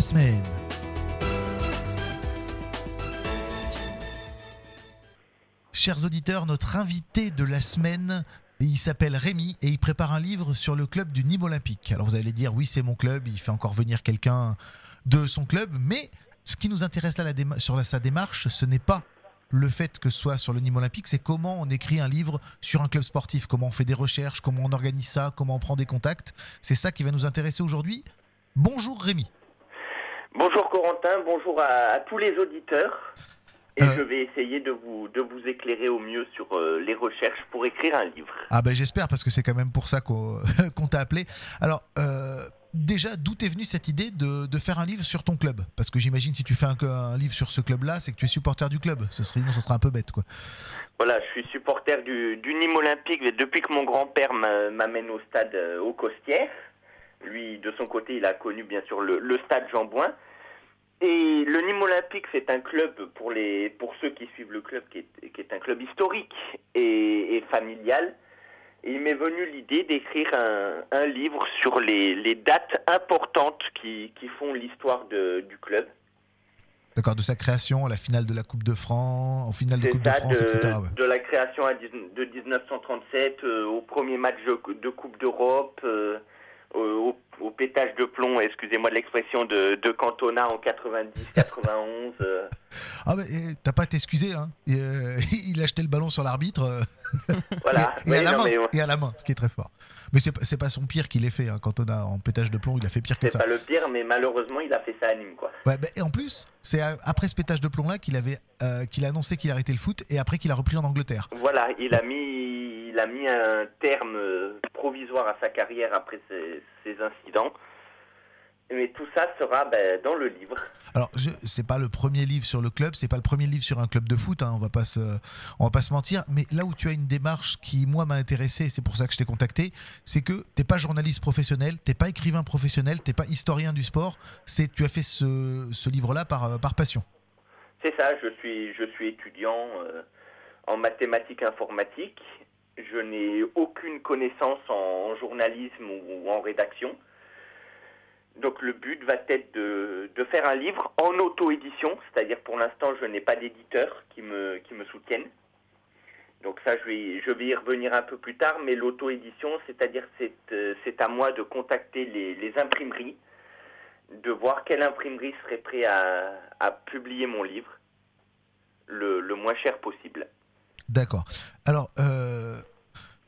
semaine. Chers auditeurs, notre invité de la semaine, il s'appelle Rémi et il prépare un livre sur le club du Nîmes Olympique. Alors vous allez dire, oui, c'est mon club, il fait encore venir quelqu'un de son club, mais ce qui nous intéresse là sur sa démarche, ce n'est pas le fait que ce soit sur le Nîmes Olympique, c'est comment on écrit un livre sur un club sportif, comment on fait des recherches, comment on organise ça, comment on prend des contacts. C'est ça qui va nous intéresser aujourd'hui. Bonjour Rémi. Bonjour Corentin, bonjour à tous les auditeurs. Et je vais essayer de vous éclairer au mieux sur les recherches pour écrire un livre. Ah ben j'espère, parce que c'est quand même pour ça qu'on t'a appelé. Alors, déjà, d'où t'es venue cette idée de faire un livre sur ton club? Parce que j'imagine, si tu fais un livre sur ce club-là, c'est que tu es supporter du club. Sinon, ce serait un peu bête, quoi. Voilà, je suis supporter du Nîmes Olympique depuis que mon grand-père m'amène au stade aux Costières. Lui, de son côté, il a connu bien sûr le stade Jean Bouin. Et le Nîmes Olympique, c'est un club, pour ceux qui suivent le club, qui est un club historique et familial. Et il m'est venu l'idée d'écrire un livre sur les dates importantes qui font l'histoire du club. D'accord, de sa création à la finale de la Coupe de France, en finale de Coupe de France, etc. Ouais. De la création de 1937 au premier match de Coupe d'Europe, au pétage de plomb, excusez-moi de l'expression, de Cantona en 90-91. Ah mais t'as pas à t'excuser, hein. Il a jeté le ballon sur l'arbitre. Voilà. Et à la main, ce qui est très fort. Mais c'est pas son pire qu'il ait fait, hein. Cantona en pétage de plomb, il a fait pire que ça. C'est pas le pire, mais malheureusement, il a fait ça à Nîmes, quoi. Ouais, et en plus, c'est après ce pétage de plomb-là qu'il a annoncé qu'il arrêtait le foot et après qu'il a repris en Angleterre. Voilà, il a mis un terme provisoire à sa carrière après ces incidents. Mais tout ça sera dans le livre. Alors, c'est pas le premier livre sur le club, c'est pas le premier livre sur un club de foot, hein, on va pas se mentir. Mais là où tu as une démarche qui, moi, m'a intéressé, c'est pour ça que je t'ai contacté, c'est que t'es pas journaliste professionnel, t'es pas écrivain professionnel, t'es pas historien du sport. Tu as fait ce livre-là par passion. C'est ça, je suis étudiant en mathématiques informatiques. Je n'ai aucune connaissance en journalisme ou en rédaction. Donc le but va être de faire un livre en auto-édition, c'est-à-dire pour l'instant je n'ai pas d'éditeur qui me soutienne. Donc ça je vais y revenir un peu plus tard, mais l'auto-édition, c'est-à-dire c'est à moi de contacter les imprimeries, de voir quelle imprimerie serait prête à publier mon livre le moins cher possible. D'accord. Alors,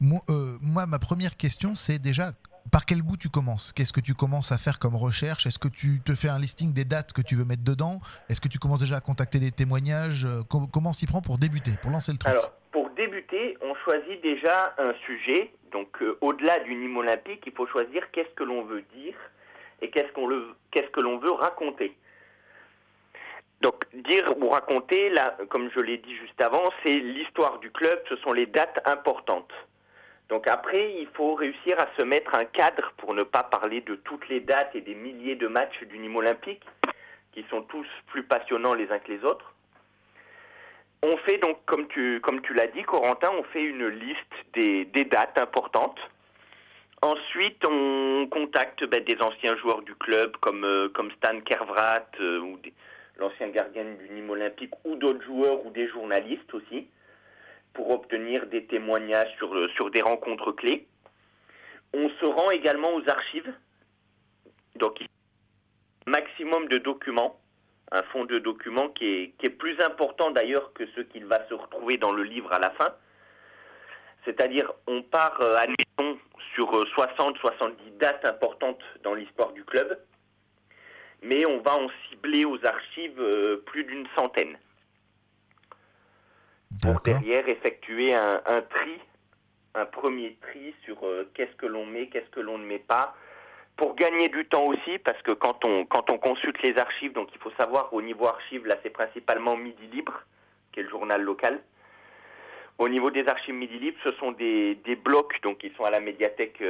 moi, ma première question, c'est déjà, par quel bout tu commences? Qu'est-ce que tu commences à faire comme recherche? Est-ce que tu te fais un listing des dates que tu veux mettre dedans? Est-ce que tu commences déjà à contacter des témoignages? Comment s'y prend pour débuter, pour lancer le truc? Alors, pour débuter, on choisit déjà un sujet. Donc, au-delà du Nîmes Olympique, il faut choisir qu'est-ce que l'on veut dire et qu'est-ce que l'on veut raconter. Donc, dire ou raconter, là, comme je l'ai dit juste avant, c'est l'histoire du club, ce sont les dates importantes. Donc après, il faut réussir à se mettre un cadre pour ne pas parler de toutes les dates et des milliers de matchs du Nîmes Olympique, qui sont tous plus passionnants les uns que les autres. On fait donc, comme tu l'as dit, Corentin, on fait une liste des dates importantes. Ensuite, on contacte des anciens joueurs du club, comme Stan Kervrat, ou l'ancien gardien du Nîmes Olympique, ou d'autres joueurs ou des journalistes aussi, pour obtenir des témoignages sur des rencontres clés. On se rend également aux archives, donc maximum de documents, un fonds de documents qui est plus important d'ailleurs que ce qu'il va se retrouver dans le livre à la fin. C'est-à-dire, on part, admettons, sur 60-70 dates importantes dans l'histoire du club, mais on va en cibler aux archives plus d'une centaine. Pour derrière effectuer un tri, un premier tri sur qu'est-ce que l'on met, qu'est-ce que l'on ne met pas, pour gagner du temps aussi, parce que quand on consulte les archives, donc il faut savoir au niveau archives, là c'est principalement Midi Libre, qui est le journal local. Au niveau des archives Midi Libre, ce sont des blocs, donc ils sont à la médiathèque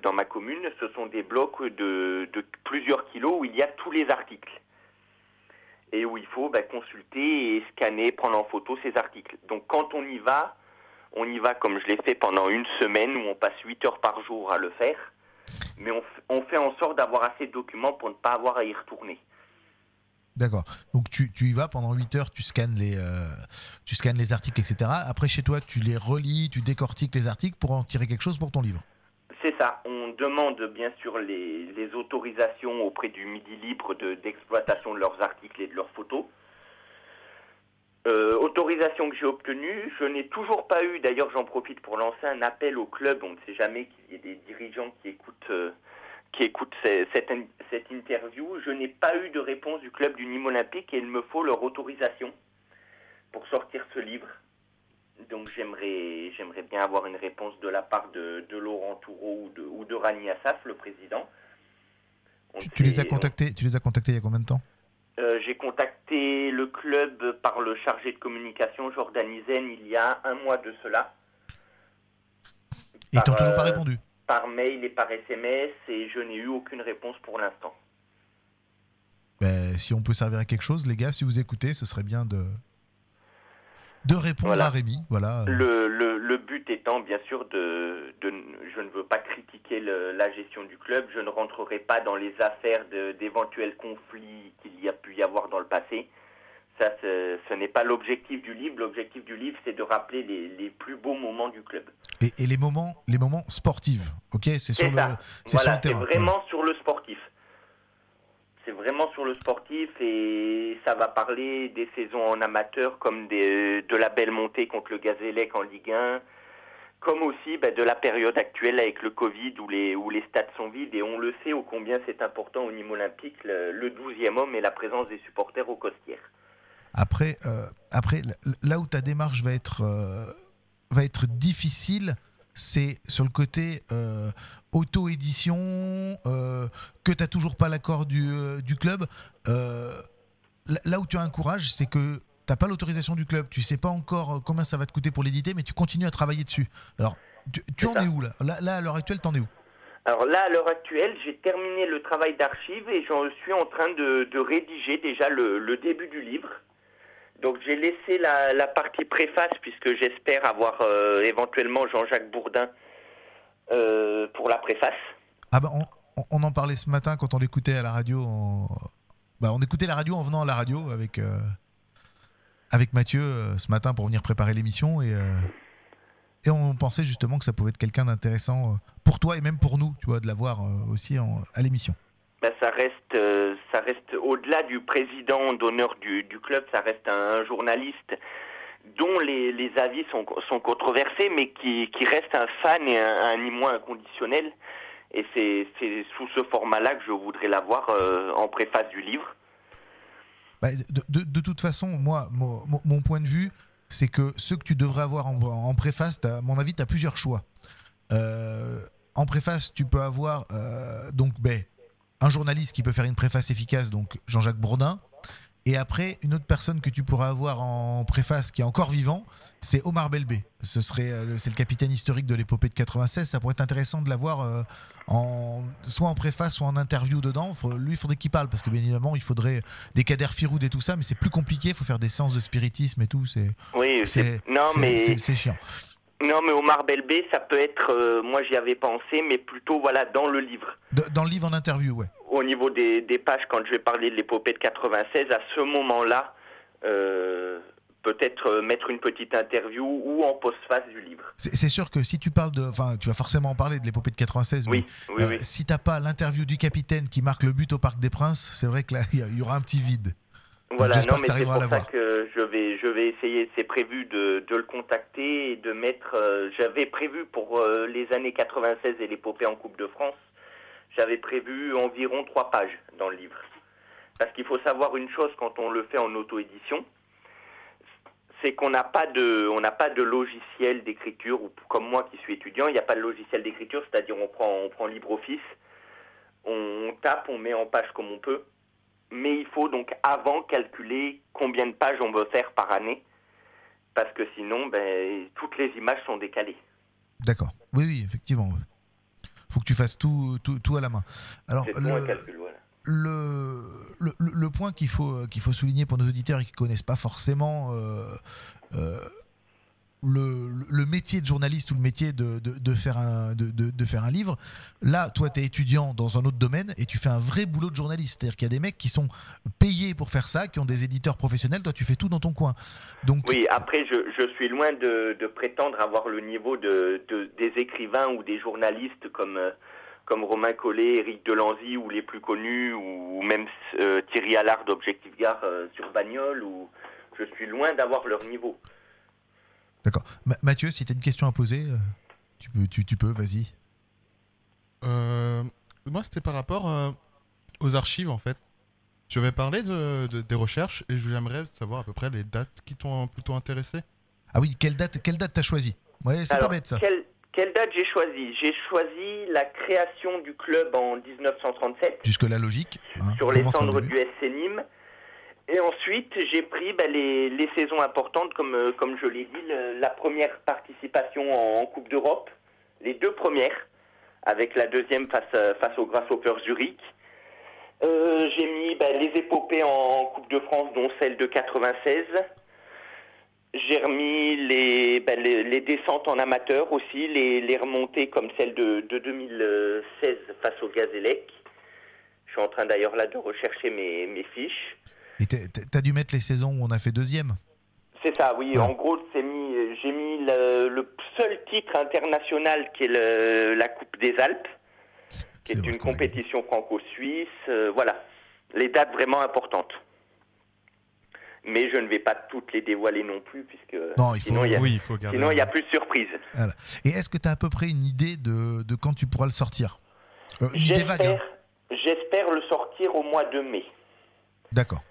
dans ma commune, ce sont des blocs de plusieurs kilos où il y a tous les articles. Et où il faut consulter et scanner, prendre en photo ces articles. Donc quand on y va comme je l'ai fait pendant une semaine, où on passe 8 heures par jour à le faire, mais on fait en sorte d'avoir assez de documents pour ne pas avoir à y retourner. D'accord. Donc tu y vas pendant 8 heures, tu scannes les articles, etc. Après, chez toi, tu les relis, tu décortiques les articles pour en tirer quelque chose pour ton livre. C'est ça. On demande bien sûr les autorisations auprès du Midi Libre d'exploitation de leurs articles et de leurs photos. Autorisation que j'ai obtenue, je n'ai toujours pas eu, d'ailleurs j'en profite pour lancer un appel au club, on ne sait jamais qu'il y ait des dirigeants qui écoutent cette interview. Je n'ai pas eu de réponse du club du Nîmes Olympique et il me faut leur autorisation pour sortir ce livre. Donc j'aimerais bien avoir une réponse de la part de Laurent Toureau ou de Rani Assaf, le président. Tu les as contactés il y a combien de temps? J'ai contacté le club par le chargé de communication Jordan Izen il y a un mois de cela. Et ils t'ont toujours pas répondu? Par mail et par SMS, et je n'ai eu aucune réponse pour l'instant. Ben, si on peut servir à quelque chose, les gars, si vous écoutez, ce serait bien de répondre à Rémi. Voilà. Le but étant, bien sûr, je ne veux pas critiquer la gestion du club, je ne rentrerai pas dans les affaires d'éventuels conflits qu'il y a pu y avoir dans le passé. Ça, ce n'est pas l'objectif du livre. L'objectif du livre, c'est de rappeler les plus beaux moments du club. Et les moments sportifs, ok? C'est sur le terrain. C'est vraiment sur le sportif. C'est vraiment sur le sportif, et ça va parler des saisons en amateur comme de la belle montée contre le Gazélec en Ligue 1, comme aussi de la période actuelle avec le Covid où les stades sont vides, et on le sait ô combien c'est important au Nîmes Olympique, le 12e homme et la présence des supporters aux Costières. Après, là où ta démarche va être difficile, c'est sur le côté auto-édition, que tu n'as toujours pas l'accord du club. Là où tu as un courage, c'est que tu n'as pas l'autorisation du club. Tu ne sais pas encore combien ça va te coûter pour l'éditer, mais tu continues à travailler dessus. Alors, tu en es où là, à l'heure actuelle, tu en es où? Alors là, à l'heure actuelle, j'ai terminé le travail d'archive et j'en suis en train de rédiger déjà le début du livre. Donc j'ai laissé la partie préface, puisque j'espère avoir éventuellement Jean-Jacques Bourdin pour la préface. Ah ben on en parlait ce matin quand on l'écoutait à la radio. On écoutait la radio en venant à la radio avec Mathieu ce matin pour venir préparer l'émission, et on pensait justement que ça pouvait être quelqu'un d'intéressant pour toi et même pour nous, tu vois, de l'avoir aussi à l'émission. Ça reste au-delà du président d'honneur du club, ça reste un journaliste dont les avis sont controversés, mais qui reste un fan et un Nîmois inconditionnel. Et c'est sous ce format-là que je voudrais l'avoir en préface du livre. De toute façon, moi, mon point de vue, c'est que ceux que tu devrais avoir en préface, à mon avis, tu as plusieurs choix. En préface, tu peux avoir un journaliste qui peut faire une préface efficace, donc Jean-Jacques Bourdin. Et après, une autre personne que tu pourras avoir en préface qui est encore vivant, c'est Omar Belbé. C'est le capitaine historique de l'épopée de 96. Ça pourrait être intéressant de l'avoir soit en préface, soit en interview dedans. Lui, il faudrait qu'il parle, parce que bien évidemment, il faudrait des Kader Firoud et tout ça, mais c'est plus compliqué. Il faut faire des séances de spiritisme et tout. C'est chiant. Non, mais Omar Belbé, ça peut être, moi j'y avais pensé, mais plutôt dans le livre. Dans le livre en interview, ouais. Au niveau des pages, quand je vais parler de l'épopée de 96, à ce moment-là, peut-être mettre une petite interview ou en postface du livre. C'est sûr que si tu parles tu vas forcément en parler de l'épopée de 96, oui, mais oui. Si t'as pas l'interview du capitaine qui marque le but au Parc des Princes, c'est vrai que là, il y aura un petit vide. Voilà, non, mais c'est pour ça que je vais essayer, c'est prévu de le contacter et de mettre, j'avais prévu pour les années 96 et l'épopée en Coupe de France, j'avais prévu environ 3 pages dans le livre. Parce qu'il faut savoir une chose quand on le fait en auto-édition, c'est qu'on n'a pas de logiciel d'écriture, ou comme moi qui suis étudiant, il n'y a pas de logiciel d'écriture, c'est-à-dire on prend LibreOffice, on tape, on met en page comme on peut. Mais il faut donc avant calculer combien de pages on veut faire par année, parce que sinon, toutes les images sont décalées. D'accord. Oui, effectivement. Faut que tu fasses tout à la main. Alors, un calcul, voilà. Le point qu'il faut souligner pour nos auditeurs qui ne connaissent pas forcément le métier de journaliste ou le métier de faire un livre. Là, toi, tu es étudiant dans un autre domaine et tu fais un vrai boulot de journaliste. C'est-à-dire qu'il y a des mecs qui sont payés pour faire ça, qui ont des éditeurs professionnels. Toi, tu fais tout dans ton coin. Donc, Oui, après, je suis loin de prétendre avoir le niveau des écrivains ou des journalistes comme Romain Collet, Éric Delanzy ou les plus connus, ou même Thierry Allard d'Objectif Gare sur Bagnoles, ou je suis loin d'avoir leur niveau. D'accord. Mathieu, si tu as une question à poser, tu peux, vas-y. Moi, c'était par rapport aux archives, en fait. Je vais parler des recherches et j'aimerais savoir à peu près les dates qui t'ont plutôt intéressé. Ah oui, quelle date t'as choisi? Ouais, c'est pas bête ça. Quelle date j'ai choisi? J'ai choisi la création du club en 1937. Jusque-là, logique. Hein, sur les cendres du SC Nîmes. Et ensuite, j'ai pris les saisons importantes, comme je l'ai dit, la première participation en Coupe d'Europe, les deux premières, avec la deuxième face aux Grasshoppers Zurich. J'ai mis les épopées en Coupe de France, dont celle de 96. J'ai remis les descentes en amateur aussi, les remontées comme celle de 2016 face au Gazélec. Je suis en train d'ailleurs là de rechercher mes fiches. Et t'as dû mettre les saisons où on a fait deuxième? C'est ça, oui. Ouais. En gros, j'ai mis le seul titre international qui est la Coupe des Alpes, qui est une compétition franco-suisse. Voilà, les dates vraiment importantes. Mais je ne vais pas toutes les dévoiler non plus, puisque non, sinon il y a plus de surprises. Voilà. Et est-ce que tu as à peu près une idée de quand tu pourras le sortir? Une idée vague, hein. J'espère le sortir au mois de mai. D'accord.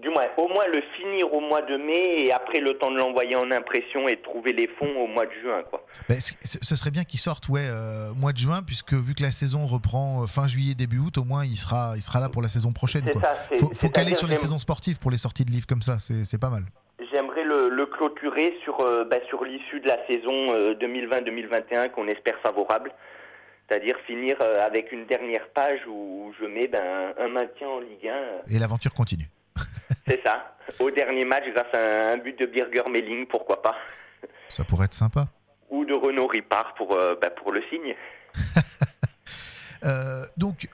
Du moins, au moins le finir au mois de mai et après le temps de l'envoyer en impression et de trouver les fonds au mois de juin, quoi. Ce serait bien qu'il sorte mois de juin, puisque vu que la saison reprend fin juillet, début août, au moins il sera là pour la saison prochaine. C'est quoi. ça, faut caler sur les saisons sportives pour les sorties de livres comme ça, c'est pas mal. J'aimerais le clôturer sur l'issue de la saison 2020-2021 qu'on espère favorable. C'est-à-dire finir avec une dernière page où je mets un maintien en Ligue 1. Et l'aventure continue. C'est ça. Au dernier match, grâce à un but de Birger Melling, pourquoi pas. Ça pourrait être sympa. Ou de Renaud Ripard pour le signe. Donc,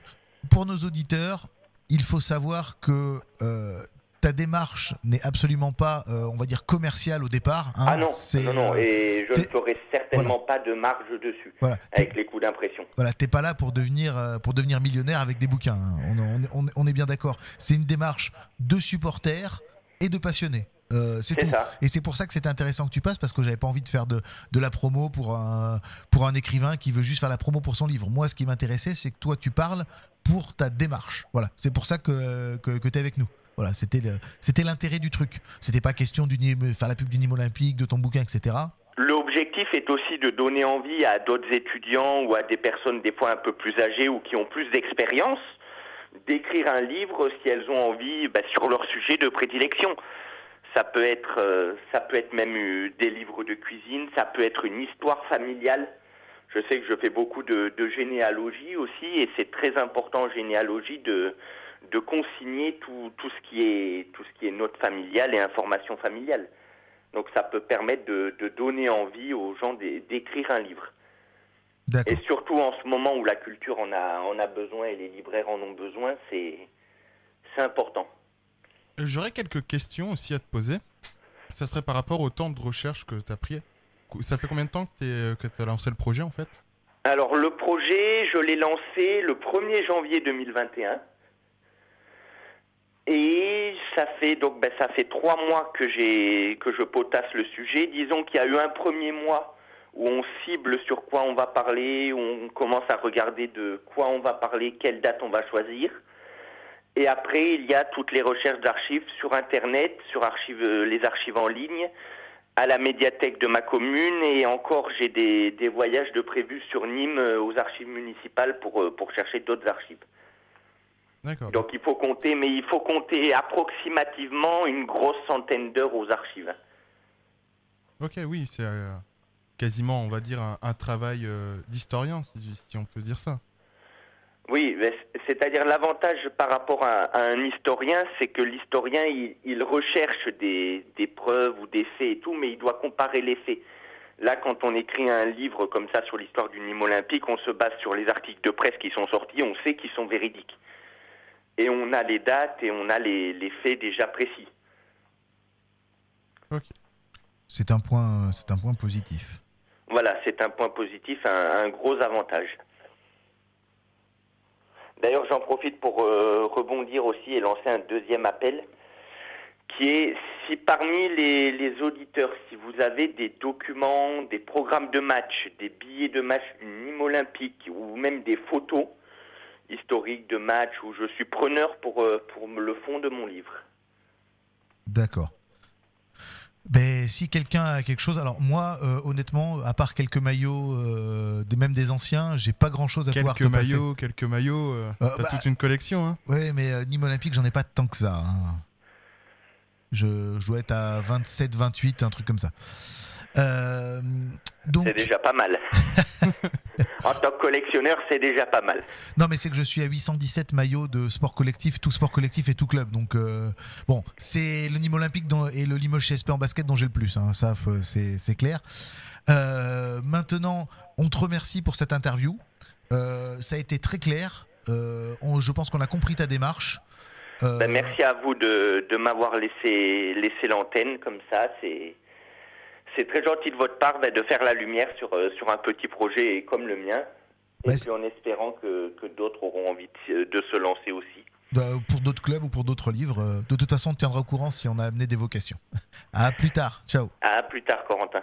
pour nos auditeurs, il faut savoir que ta démarche n'est absolument pas, on va dire, commerciale au départ. Hein. Ah non, non, et je ne ferai certainement pas de marge dessus, avec les coûts d'impression. Voilà, t'es pas là pour devenir millionnaire avec des bouquins. Hein. On est bien d'accord. C'est une démarche de supporters et de passionnés. C'est tout. Ça. Et c'est pour ça que c'était intéressant que tu passes, parce que j'avais pas envie de faire de la promo pour un écrivain qui veut juste faire la promo pour son livre. Moi, ce qui m'intéressait, c'est que toi, tu parles pour ta démarche. Voilà, c'est pour ça que t'es avec nous. Voilà, c'était l'intérêt du truc. C'était pas question de faire la pub du Nîmes Olympique, de ton bouquin, etc. L'objectif est aussi de donner envie à d'autres étudiants ou à des personnes des fois un peu plus âgées ou qui ont plus d'expérience d'écrire un livre si elles ont envie sur leur sujet de prédilection. Ça peut être même des livres de cuisine, ça peut être une histoire familiale. Je sais que je fais beaucoup de généalogie aussi, et c'est très important en généalogie de consigner tout ce qui est note familiale et information familiale. Donc ça peut permettre de donner envie aux gens d'écrire un livre. D'accord. Et surtout en ce moment où la culture en a besoin et les libraires en ont besoin, c'est important. J'aurais quelques questions aussi à te poser. Ça serait par rapport au temps de recherche que tu as pris. Ça fait combien de temps que tu as lancé le projet en fait? Alors le projet, je l'ai lancé le 1er janvier 2021. Et ça fait 3 mois que je potasse le sujet. Disons qu'il y a eu un premier mois où on cible sur quoi on va parler, où on commence à regarder de quoi on va parler, quelle date on va choisir. Et après, il y a toutes les recherches d'archives sur Internet, sur les archives en ligne, à la médiathèque de ma commune, et encore j'ai des voyages de prévus sur Nîmes aux archives municipales pour chercher d'autres archives. D'accord. Donc il faut compter approximativement une grosse centaine d'heures aux archives. Ok, oui, c'est quasiment, on va dire, un travail d'historien, si on peut dire ça. Oui, c'est-à-dire l'avantage par rapport à un historien, c'est que l'historien, il recherche des preuves ou des faits et tout, mais il doit comparer les faits. Là, quand on écrit un livre comme ça sur l'histoire du Nîmes olympique, on se base sur les articles de presse qui sont sortis, on sait qu'ils sont véridiques. Et on a les dates et on a les faits déjà précis. Ok. C'est un point positif. Voilà, c'est un point positif, un gros avantage. D'ailleurs, j'en profite pour rebondir aussi et lancer un deuxième appel, qui est, si parmi les auditeurs, si vous avez des documents, des programmes de match, des billets de match du Nîmes olympique, ou même des photos historiques de match, où je suis preneur pour le fond de mon livre. D'accord. Ben, si quelqu'un a quelque chose, alors moi, honnêtement, à part quelques maillots, même des anciens, j'ai pas grand chose à pouvoir te passer. Quelques maillots, t'as toute une collection. Hein. Ouais, mais Nîmes olympique, j'en ai pas tant que ça. Hein. Je dois être à 27, 28, un truc comme ça. Donc... C'est déjà pas mal. En tant que collectionneur, c'est déjà pas mal. Non, mais c'est que je suis à 817 maillots de sport collectif, tout sport collectif et tout club. Donc, bon, c'est le Nîmes olympique et le Limoges CSP en basket dont j'ai le plus. Hein, ça, c'est clair. Maintenant, on te remercie pour cette interview. Ça a été très clair. Je pense qu'on a compris ta démarche. Merci à vous de m'avoir laissé l'antenne comme ça. C'est très gentil de votre part de faire la lumière sur un petit projet comme le mien. Et puis en espérant que d'autres auront envie de se lancer aussi. Pour d'autres clubs ou pour d'autres livres. De toute façon, on te tiendra au courant si on a amené des vocations. À plus tard. Ciao. À plus tard, Corentin.